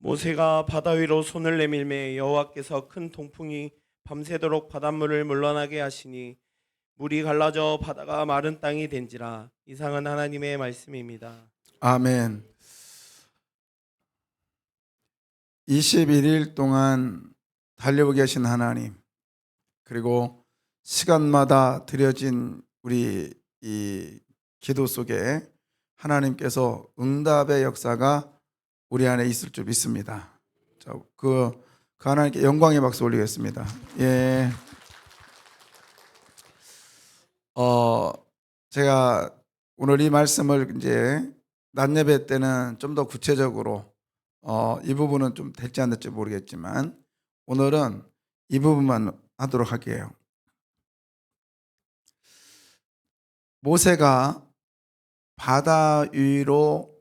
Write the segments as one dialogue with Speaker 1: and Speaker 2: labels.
Speaker 1: 모세가 바다 위로 손을 내밀매 여호와께서 큰 동풍이 밤새도록 바닷물을 물러나게 하시니 물이 갈라져 바다가 마른 땅이 된지라. 이상은 하나님의 말씀입니다.
Speaker 2: 아멘. 21일 동안 달려오 계신 하나님, 그리고 시간마다 드려진 우리 이 기도 속에 하나님께서 응답의 역사가 우리 안에 있을 줄 믿습니다. 자, 그 하나님께 영광의 박수 올리겠습니다. 예. 제가 오늘 이 말씀을 이제 낮 예배 때는 좀 더 구체적으로 이 부분은 좀 될지 안 될지 모르겠지만 오늘은 이 부분만 하도록 할게요. 모세가 바다 위로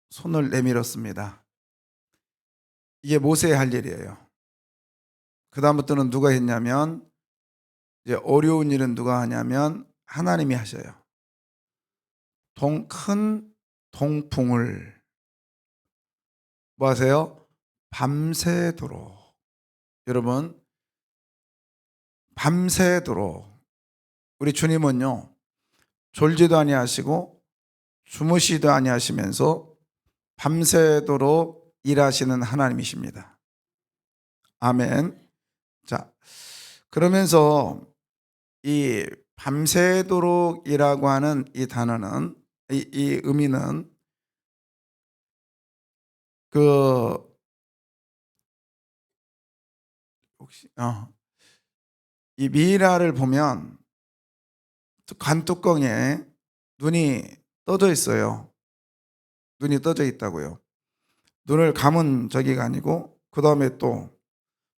Speaker 2: 손을 내밀었습니다. 이게 모세의 할 일이에요. 그 다음부터는 누가 했냐면, 이제 어려운 일은 누가 하냐면 하나님이 하셔요. 큰 동풍을 뭐 하세요? 밤새도록. 여러분, 밤새도록. 우리 주님은요, 졸지도 아니하시고 주무시도 아니하시면서 밤새도록 일하시는 하나님이십니다. 아멘. 자, 그러면서 이 밤새도록이라고 하는 이 단어는, 이 의미는 혹시 이 미라를 보면 관뚜껑에 눈이 떠져 있어요. 눈이 떠져 있다고요. 눈을 감은 저기가 아니고, 그 다음에 또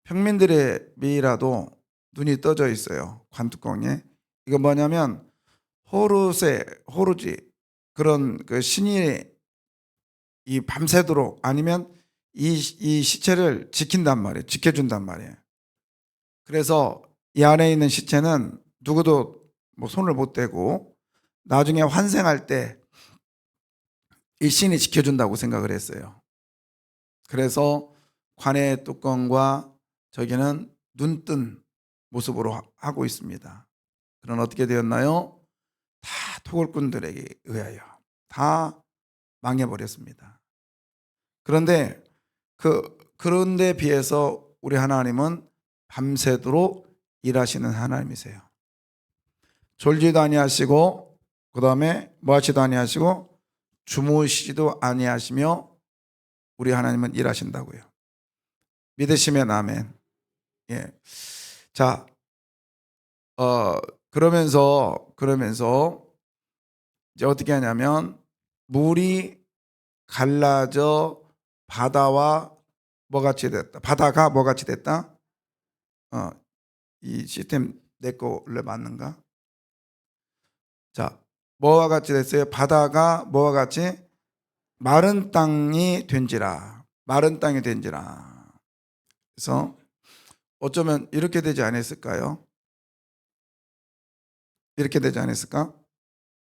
Speaker 2: 평민들의 미라도 눈이 떠져 있어요. 관뚜껑에. 이건 뭐냐면 호루지 그런 그 신이 이 밤새도록, 아니면 이 시체를 지킨단 말이에요. 지켜준단 말이에요. 그래서 이 안에 있는 시체는 누구도 뭐 손을 못 대고 나중에 환생할 때 이 신이 지켜준다고 생각을 했어요. 그래서 관의 뚜껑과 저기는 눈뜬 모습으로 하고 있습니다. 그럼 어떻게 되었나요? 다 토굴꾼들에게 의하여 다 망해버렸습니다. 그런데 그런데 비해서 우리 하나님은 밤새도록 일하시는 하나님이세요. 졸지도 아니하시고, 그 다음에 뭐 하시도 아니하시고 주무시지도 아니하시며 우리 하나님은 일하신다고요. 믿으시면 아멘. 예. 자, 그러면서 이제 어떻게 하냐면, 물이 갈라져 바다와 뭐같이 됐다. 바다가 뭐같이 됐다? 이 시스템 내 거 원래 맞는가? 자, 뭐와 같이 됐어요? 바다가 뭐와 같이? 마른 땅이 된지라. 마른 땅이 된지라. 그래서 어쩌면 이렇게 되지 않았을까요? 이렇게 되지 않았을까?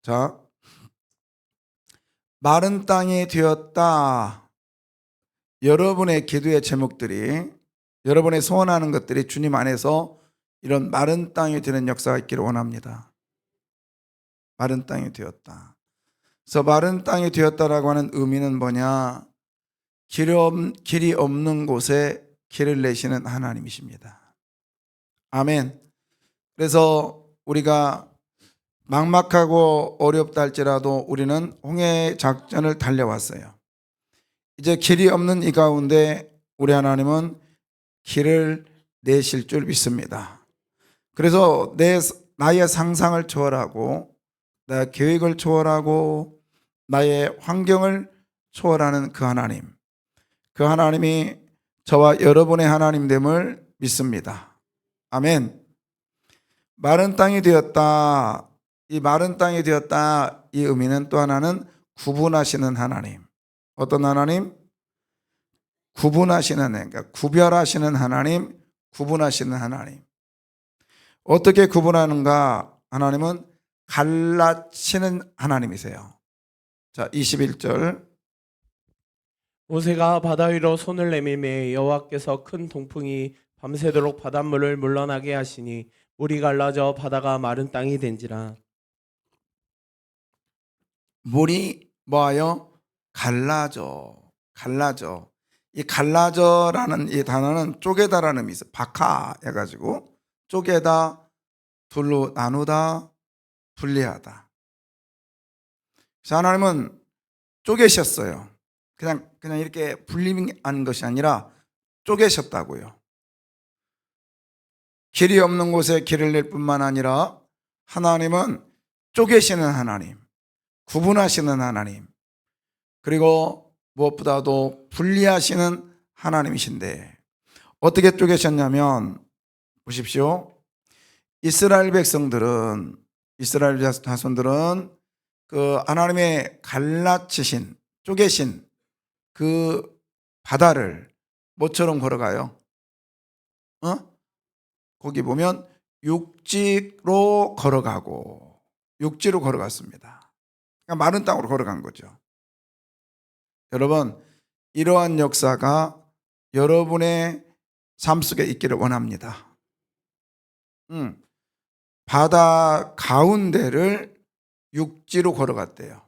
Speaker 2: 자, 마른 땅이 되었다. 여러분의 기도의 제목들이, 여러분의 소원하는 것들이 주님 안에서 이런 마른 땅이 되는 역사가 있기를 원합니다. 마른 땅이 되었다. 그래서 마른 땅이 되었다라고 하는 의미는 뭐냐? 길이 없는 곳에 길을 내시는 하나님이십니다. 아멘. 그래서 우리가 막막하고 어렵다 할지라도 우리는 홍해 작전을 달려왔어요. 이제 길이 없는 이 가운데 우리 하나님은 길을 내실 줄 믿습니다. 그래서 나의 상상을 초월하고, 나의 계획을 초월하고, 나의 환경을 초월하는 그 하나님, 그 하나님이 저와 여러분의 하나님됨을 믿습니다. 아멘. 마른 땅이 되었다. 이 마른 땅이 되었다, 이 의미는 또 하나는 구분하시는 하나님. 어떤 하나님? 구분하시는 하나님. 그러니까 구별하시는 하나님, 구분하시는 하나님. 어떻게 구분하는가? 하나님은 갈라치는 하나님이세요. 자, 21절.
Speaker 1: 모세가 바다 위로 손을 내밀매 여호와께서 큰 동풍이 밤새도록 바닷물을 물러나게 하시니 물이 갈라져 바다가 마른 땅이 된지라.
Speaker 2: 물이 뭐하여? 갈라져. 이 갈라져라는 이 단어는 쪼개다라는 의미 있어. 박하 해가지고 쪼개다, 둘로 나누다, 분리하다. 그래서 하나님은 쪼개셨어요. 그냥 이렇게 분리한 것이 아니라 쪼개셨다고요. 길이 없는 곳에 길을 낼 뿐만 아니라 하나님은 쪼개시는 하나님, 구분하시는 하나님, 그리고 무엇보다도 분리하시는 하나님이신데 어떻게 쪼개셨냐면 보십시오. 이스라엘 백성들은, 이스라엘 자손들은 그 하나님의 갈라치신, 쪼개신 그 바다를 뭐처럼 걸어가요? 거기 보면 육지로 걸어갔습니다. 그러니까 마른 땅으로 걸어간 거죠. 여러분, 이러한 역사가 여러분의 삶 속에 있기를 원합니다. 바다 가운데를 육지로 걸어갔대요.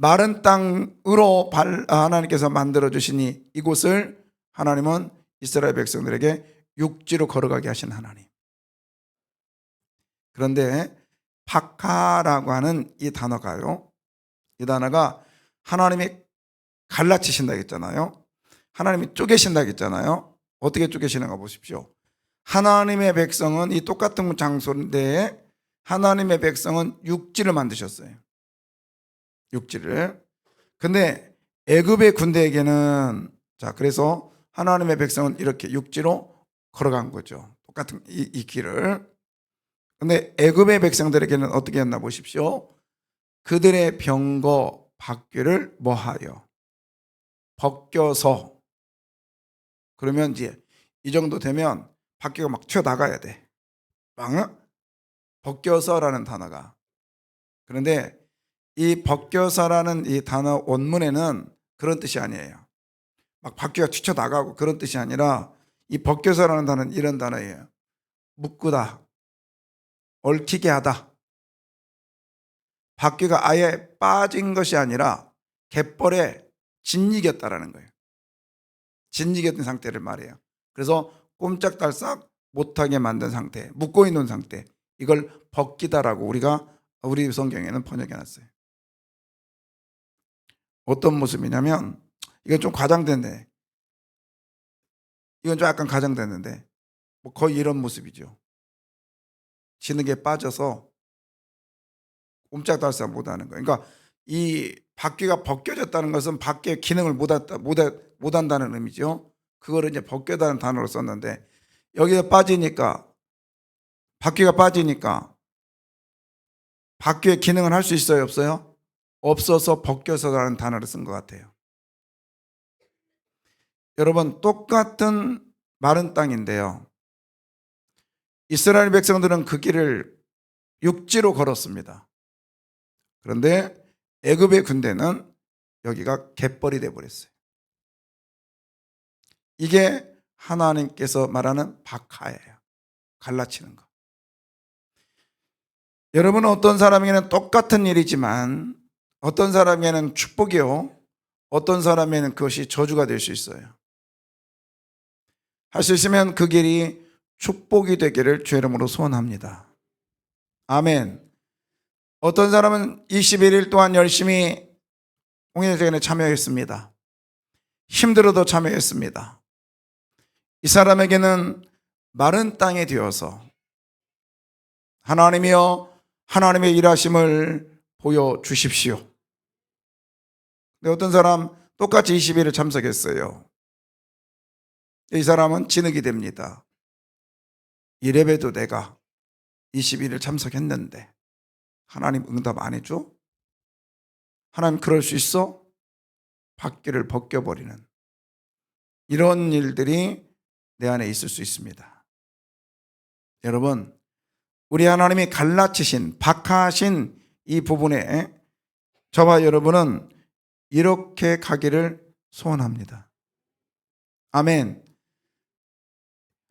Speaker 2: 마른 땅으로 하나님께서 만들어 주시니 이곳을 하나님은 이스라엘 백성들에게 육지로 걸어가게 하신 하나님. 그런데 파카라고 하는 이 단어가요, 이 단어가 하나님이 갈라치신다 했잖아요. 하나님이 쪼개신다 했잖아요. 어떻게 쪼개시는가 보십시오. 하나님의 백성은 이 똑같은 장소인데 하나님의 백성은 육지를 만드셨어요. 육지를. 근데 애굽의 군대에게는, 자, 그래서 하나님의 백성은 이렇게 육지로 걸어간 거죠. 똑같은 이 길을. 근데 애굽의 백성들에게는 어떻게 했나 보십시오. 그들의 병거 바퀴를 뭐하여? 벗겨서. 그러면 이제 이 정도 되면 바퀴가 막 튀어나가야 돼. 벗겨서라는 단어가. 그런데 이 벗겨서라는 이 단어 원문에는 그런 뜻이 아니에요. 막 바퀴가 튀쳐나가고 그런 뜻이 아니라 이 벗겨서라는 단어는 이런 단어예요. 묶다, 얽히게 하다. 바퀴가 아예 빠진 것이 아니라 갯벌에 짓이겼다라는 거예요. 짓이겼던 상태를 말해요. 그래서 꼼짝달싹 못하게 만든 상태, 묶고 있는 상태, 이걸 벗기다라고 우리 성경에는 번역해놨어요. 어떤 모습이냐면, 이건 좀 과장됐네. 이건 좀 약간 과장됐는데 뭐 거의 이런 모습이죠. 진흙에 빠져서 꼼짝달싹 못하는 거예요. 그러니까 이 바퀴가 벗겨졌다는 것은 바퀴의 기능을 못한다는 의미죠. 그거를 이제 벗겨다는 단어로 썼는데, 여기에 빠지니까, 바퀴가 빠지니까 바퀴의 기능을 할 수 있어요, 없어요? 없어서 벗겨서라는 단어를 쓴 것 같아요. 여러분, 똑같은 마른 땅인데요, 이스라엘 백성들은 그 길을 육지로 걸었습니다. 그런데 애굽의 군대는 여기가 갯벌이 되어버렸어요. 이게 하나님께서 말하는 박하예요. 갈라치는 거. 여러분은 어떤 사람에게는 똑같은 일이지만 어떤 사람에게는 축복이요, 어떤 사람에게는 그것이 저주가 될 수 있어요. 할 수 있으면 그 길이 축복이 되기를 주의 이름으로 소원합니다. 아멘. 어떤 사람은 21일 동안 열심히 홍해대전에 참여했습니다. 힘들어도 참여했습니다. 이 사람에게는 마른 땅에 되어서 하나님이여 하나님의 일하심을 보여주십시오. 근데 어떤 사람 똑같이 20일을 참석했어요. 이 사람은 진흙이 됩니다. 이래봬도 내가 20일을 참석했는데 하나님 응답 안 해줘? 하나님 그럴 수 있어? 바퀴를 벗겨버리는 이런 일들이 내 안에 있을 수 있습니다. 여러분, 우리 하나님이 갈라치신, 박하신 이 부분에 저와 여러분은 이렇게 가기를 소원합니다. 아멘.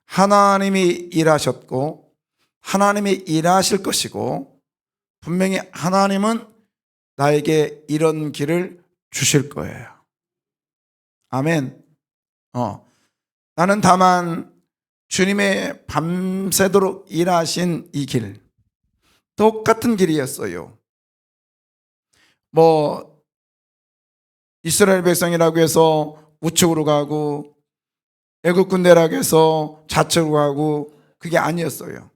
Speaker 2: 하나님이 일하셨고 하나님이 일하실 것이고 분명히 하나님은 나에게 이런 길을 주실 거예요. 아멘. 나는 다만 주님의 밤새도록 일하신 이 길, 똑같은 길이었어요. 뭐 이스라엘 백성이라고 해서 우측으로 가고 애굽 군대라고 해서 좌측으로 가고 그게 아니었어요.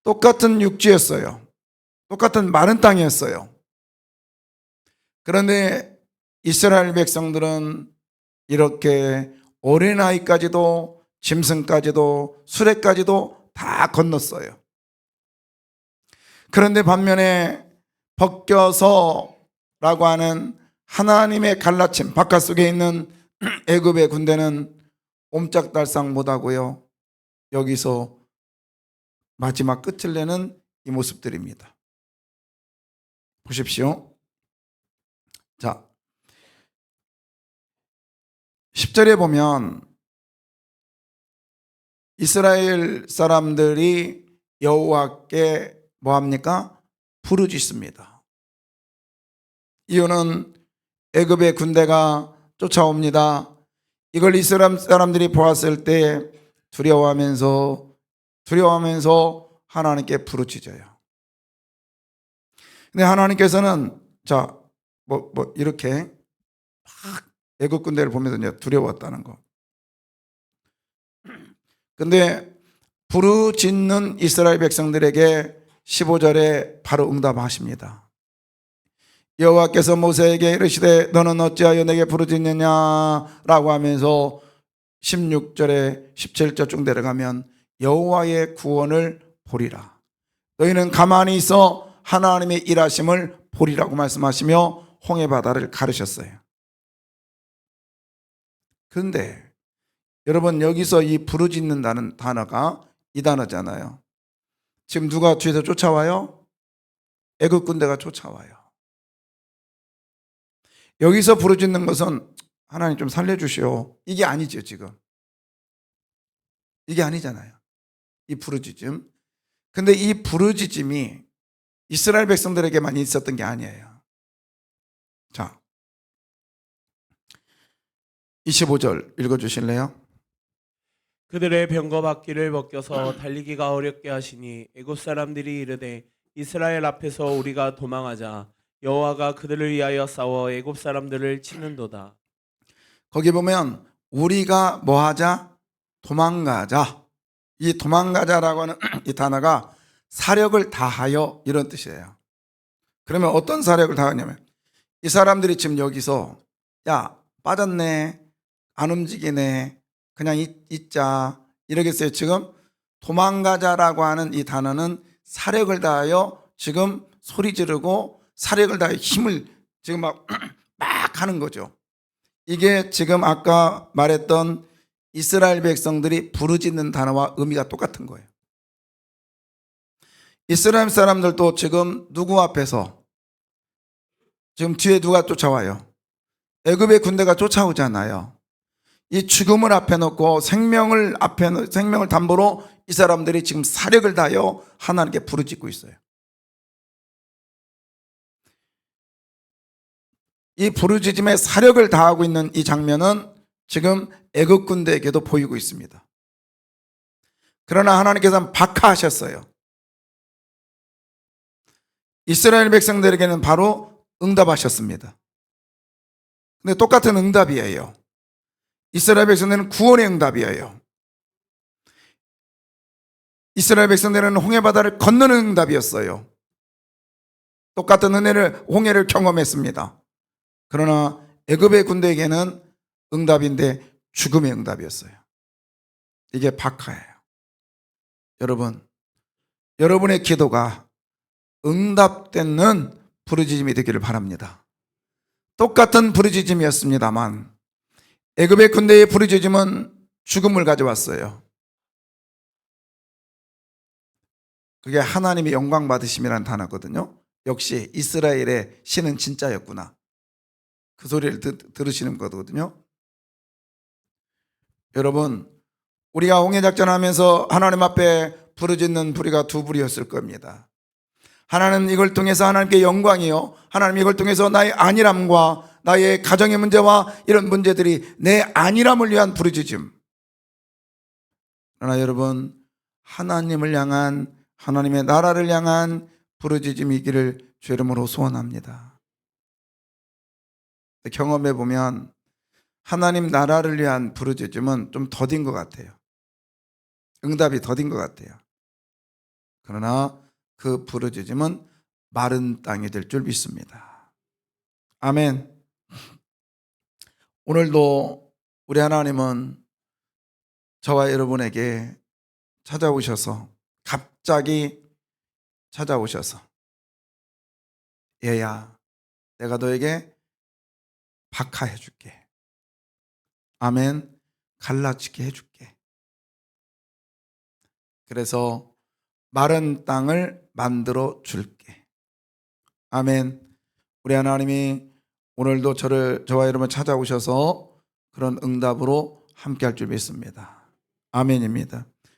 Speaker 2: 똑같은 육지였어요. 똑같은 마른 땅이었어요. 그런데 이스라엘 백성들은 이렇게 어린아이까지도 짐승까지도 수레까지도 다 건넜어요. 그런데 반면에 벗겨서라고 하는 하나님의 갈라침 바깥속에 있는 애굽의 군대는 옴짝달싹 못하고요. 여기서 마지막 끝을 내는 이 모습들입니다. 보십시오. 자, 10절에 보면 이스라엘 사람들이 여호와께 뭐합니까? 부르짖습니다. 이유는 애굽의 군대가 쫓아옵니다. 이걸 이스라엘 사람들이 보았을 때 두려워하면서 하나님께 부르짖어요. 근데 하나님께서는 이렇게 막 애굽 군대를 보면서 이제 두려웠다는 거. 근데 부르짖는 이스라엘 백성들에게 15절에 바로 응답하십니다. 여호와께서 모세에게 이르시되 너는 어찌하여 내게 부르짖느냐라고 하면서 16절에 17절 쭉 내려가면 여호와의 구원을 보리라. 너희는 가만히 있어 하나님의 일하심을 보리라고 말씀하시며 홍해 바다를 가르셨어요. 그런데 여러분 여기서 이 부르짖는다는 단어가 이 단어잖아요. 지금 누가 뒤에서 쫓아와요? 애굽 군대가 쫓아와요. 여기서 부르짖는 것은 하나님 좀 살려주시오. 이게 아니죠 지금. 이게 아니잖아요. 이 부르짖음. 근데 이 부르짖음이 이스라엘 백성들에게만 있었던 게 아니에요. 자, 25절 읽어주실래요?
Speaker 1: 그들의 병거바퀴를 벗겨서 달리기가 어렵게 하시니 애굽 사람들이 이르되 이스라엘 앞에서 우리가 도망하자. 여호와가 그들을 위하여 싸워 애굽 사람들을 치는도다.
Speaker 2: 거기 보면 우리가 뭐하자? 도망가자. 이 도망가자라고 하는 이 단어가 사력을 다하여 이런 뜻이에요. 그러면 어떤 사력을 다하냐면 이 사람들이 지금 여기서 야 빠졌네, 안 움직이네, 그냥 있자 이러겠어요. 지금 도망가자라고 하는 이 단어는 사력을 다하여 지금 소리 지르고 사력을 다하여 힘을 지금 막 하는 거죠. 이게 지금 아까 말했던 이스라엘 백성들이 부르짖는 단어와 의미가 똑같은 거예요. 이스라엘 사람들도 지금 누구 앞에서 지금 뒤에 누가 쫓아와요? 애굽의 군대가 쫓아오잖아요. 이 죽음을 앞에 놓고 생명을 담보로 이 사람들이 지금 사력을 다하여 하나님께 부르짖고 있어요. 이 부르짖음에 사력을 다하고 있는 이 장면은 지금 애굽 군대에게도 보이고 있습니다. 그러나 하나님께서는 박하하셨어요. 이스라엘 백성들에게는 바로 응답하셨습니다. 근데 똑같은 응답이에요. 이스라엘 백성들은 구원의 응답이에요. 이스라엘 백성들은 홍해 바다를 건너는 응답이었어요. 똑같은 홍해를 경험했습니다. 그러나 애굽의 군대에게는 응답인데 죽음의 응답이었어요. 이게 박하예요. 여러분, 여러분의 기도가 응답되는 부르짖음이 되기를 바랍니다. 똑같은 부르짖음이었습니다만 애굽의 군대의 부르짖음은 죽음을 가져왔어요. 그게 하나님의 영광 받으심이라는 단어거든요. 역시 이스라엘의 신은 진짜였구나. 그 소리를 들으시는 거거든요. 여러분, 우리가 홍해작전하면서 하나님 앞에 부르짖는 부리가 두 부리였을 겁니다. 하나는 이걸 통해서 하나님께 영광이요, 하나님 이걸 통해서 나의 안일함과 나의 가정의 문제와 이런 문제들이 내 안일함을 위한 부르짖음. 그러나 여러분, 하나님을 향한, 하나님의 나라를 향한 부르짖음이기를 주 이름으로 소원합니다. 경험해 보면 하나님 나라를 위한 부르짖음은 좀 더딘 것 같아요. 응답이 더딘 것 같아요. 그러나 그 부르짖음은 마른 땅이 될 줄 믿습니다. 아멘. 오늘도 우리 하나님은 저와 여러분에게 찾아오셔서, 갑자기 찾아오셔서, 얘야, 내가 너에게 박하해 줄게. 아멘. 갈라치게 해줄게. 그래서 마른 땅을 만들어 줄게. 아멘. 우리 하나님이 오늘도 저와 여러분 찾아오셔서 그런 응답으로 함께 할 줄 믿습니다. 아멘입니다.